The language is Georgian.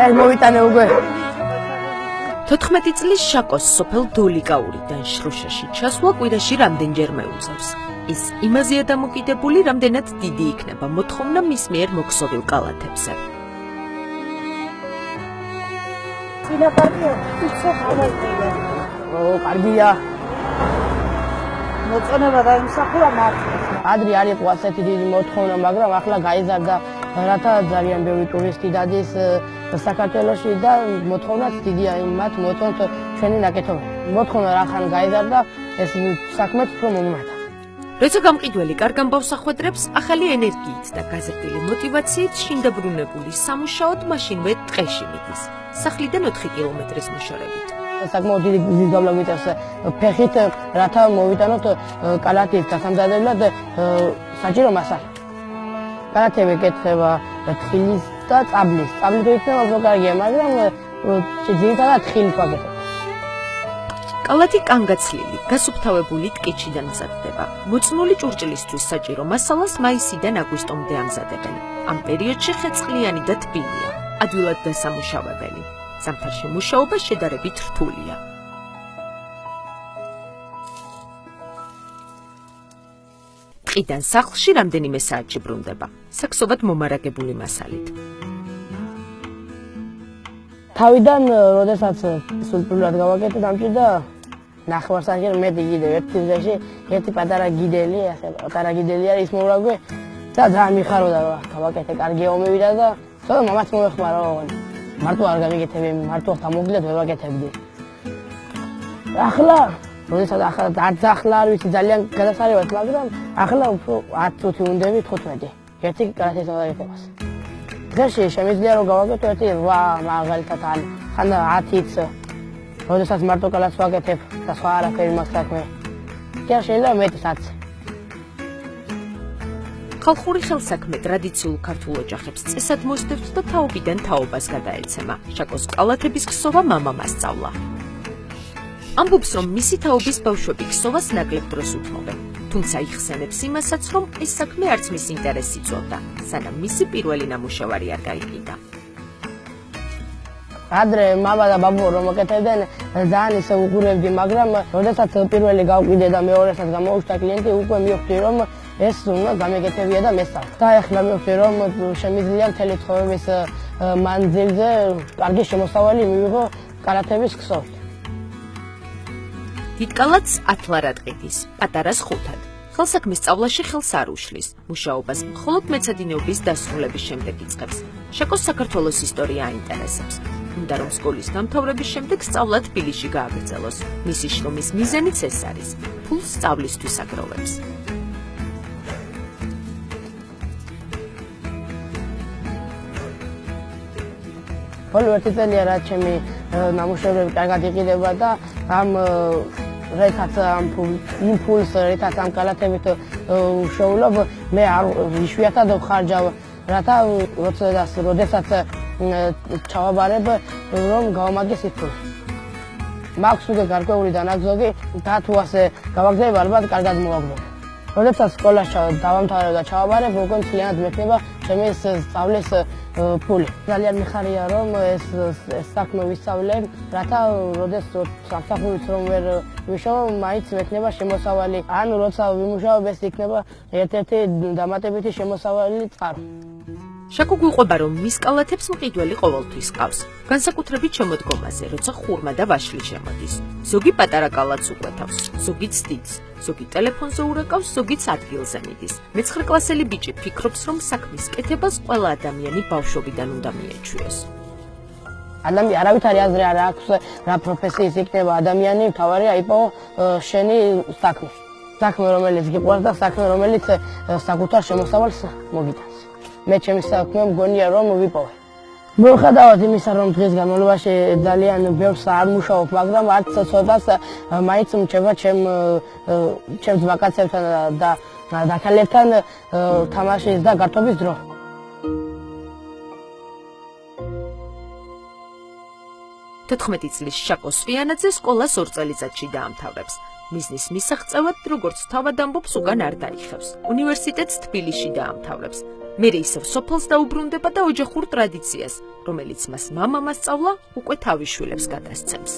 ეს მოვიტანე უკვე 14 წლის შაკოს სოფელ დოლიკაურიდან შრუშაში ჩასვლა კვირაში რამდენჯერმე უწევს. ის იმაზეა დამოკიდებული, რამდენად დიდი იქნება მოთხოვნა მის მიერ მოქსოვილ კალათებზე. კარგია. მოწონება დაიმსახურა მართლა. ადრე არ იყო ასეთი დიდი მოთხოვნა, მაგრამ ახლა გაიზარდა, რათა ძალიან ბევრი ტურისტი დადის საქართველოში და მოთხოვნაც დიდია მათ მოწონთ ჩვენი ნაკეთობები. მოთხოვნა რახან გაიზარდა, ეს საქმეც უფრო მომიმართა. როცა გამყიდველი კარგ ამბავს ახვედრებს, ახალი ენერგიით და გაზრდილი მოტივაციით შინდაბრუნებული სამუშაოდ მაშინვე ტყეში მიდის. სახლიდან 4 კილომეტრის მოშორებით. საკმაოდ დიდი გზის გავლა გვიწევს ფეხით, რათა მოვიტანოთ კალათის დასამზადებლად საჭირო მასალა. კალათები ეკეთება თხილის და წაბლის. წაბლი თუ იქნება უფრო კარგია, მაგრამ ძირითადად თხილით ვაკეთებ. კალათი კანგაცლილი, გასუფთავებული ტკიჩიდან მზადდება. მოწნული ჭურჭლისთვის საჭირო მასალას მაისიდან აგვისტომდე ამზადებენ. ამ პერიოდში ხეწყლიანი და თბილია, ადვილად დასამუშავებელი. ზამთარში მუშაობა შედარებით რთულია. ტყიდან სახლში რამდენიმე საათში ბრუნდება, საქსოვად მომარაგებული მასალით. თავიდან, როდესაც სულპრულად გავაკეთე დამჭი და ნახევარსაათი მეტი კიდევ ერთ ფიზეში, ერთი პატარა გიდელი, ასე პატარა გიდელი არის მოვაგვე და ძალიან მიხაროდა რომ გავაკეთე, კარგი ომევიდა და ცოტა მამაც მოეხმარა რომ მარტო არ გამიგეთები, მარტო გამოგდეთ ვერ ვაკეთებდი. ახლა, როდესაც ახლა არ ვიცი ძალიან გადასარევად, მაგრამ ახლა უფრო 10 წუთი უნდები 15. ერთი კალათის მოდაგეთებას. დღეში შემიძლია რომ გავაკეთო ერთი 8 მაგალითად ხან 10-იც. როდესაც მარტო კალათს ვაკეთებ და სხვა არაფერი მაქვს საქმე. კი შეიძლება მეტი 10. ხალხური ხელსაქმე ტრადიციულ ქართულ ოჯახებს წესად მოსდევთ და თაობიდან თაობას გადაეცემა. შაკოს კალათების ქსოვა მამამ ასწავლა. ამბობს, რომ მისი თაობის ბავშვები ქსოვას ნაკლებ დროს უთმობენ. თუმცა იხსენებს იმასაც, რომ ეს საქმე არც მის ინტერესს იწვევდა, სანამ მისი პირველი ნამუშევარი არ გაიყიდა. ადრე მამა და ბაბუ რომ აკეთებდნენ, ძალიან ისე უყურებდი, მაგრამ როდესაც პირველი გავყიდე და მეორესაც გამოუჩნდა კლიენტი, უკვე მივხვდი რომ ეს უნდა გამეკეთებია და მესწავლა. და ახლა მივხვდი რომ შემიძლია მთელი ცხოვრების მანძილზე კარგი შემოსავალი მივიღო კალათების ქსოვით. დიდ კალათს 10 ლარად ყიდის, პატარას 5-ად. ხელსაქმის სწავლაში ხელს არ უშლის. მუშაობას მხოლოდ მეცადინეობის დასრულების შემდეგ იწყებს. შაკოს საქართველოს ისტორია აინტერესებს. უნდა რომ სკოლის დამთავრების შემდეგ სწავლა თბილისში გააგრძელოს. მისი შრომის მიზანიც ეს არის. ფულს სწავლისთვის აგროვებს. ხოლო ერთი წელია რაც ჩემი ნამუშევრები კარგად იყიდება და ამ რითაც ამ ფულს რითაც ამ კალათებით ვშოულობ, მე იშვიათად ვხარჯავ, რათა როდესაც ჩავაბარებ, რომ გავამაგეს ის ფული. მაქვს უკვე გარკვეული დანაგზობი და თუ ასე გავაგზავნებ, ალბათ კარგად მოვაგზავნებ. როდესაც სკოლაში დავამთავრებ და ჩავაბარებ, უკვე მთლიანად მექნება ჩემი სწავლის ფული. ძალიან მიხარია რომ ეს საქმე ვისწავლე, რათა როდესაც სამსახურიც რომ ვერ ვიშოვ, მაინც მექნება შემოსავალი. ან როცა ვიმუშავებ, ეს იქნება ერთ-ერთი დამატებითი შემოსავალი წყარო. შაკო გვიყვება, რომ მის კალათებს მყიდველი ყოველთვის ყავს. განსაკუთრებით შემოდგომაზე, როცა ხურმა და ვაშლი შემოდის. ზოგი პატარა კალათს უკვეთავს, ზოგიც დიდს, ზოგი ტელეფონზე ურეკავს, ზოგიც ადგილზე მიდის. მე-9 კლასელი ბიჭი ფიქრობს, რომ საქმის კეთებას ყველა ადამიანი ბავშვობიდან უნდა მიეჩვიოს. არავითარი აზრი არ აქვს, რა პროფესიის იქნება ადამიანი, მთავარია იპოვო შენი საქმე. საქმე, რომელიც გიყვარს და საქმე, რომელიც საკუთარ შემოსავალს მოგიტანს. მე ჩემი საქმე მგონია რომ ვიპოვე. მიუხედავად იმისა, რომ დღის განმავლობაში ძალიან ბევრს არ მუშაობ, მაგრამ არც ცოტას მაინც მრჩება ჩემს ვაკანსიებთან და დაქალებთან თამაშის და გართობის დრო. თოთხმეტი წლის შაკო სვიანაძე სკოლას 2 წელიწადში დაამთავრებს. მიზნის მისაღწევად, როგორც თავად ამბობს, უკან არ დაიხევს. უნივერსიტეტს თბილისში დაამთავრებს. მერე ისევ სოფელს დაუბრუნდება და ოჯახურ ტრადიციას, რომელიც მას მამამ ასწავლა, უკვე თავის შვილებს გადასცემს.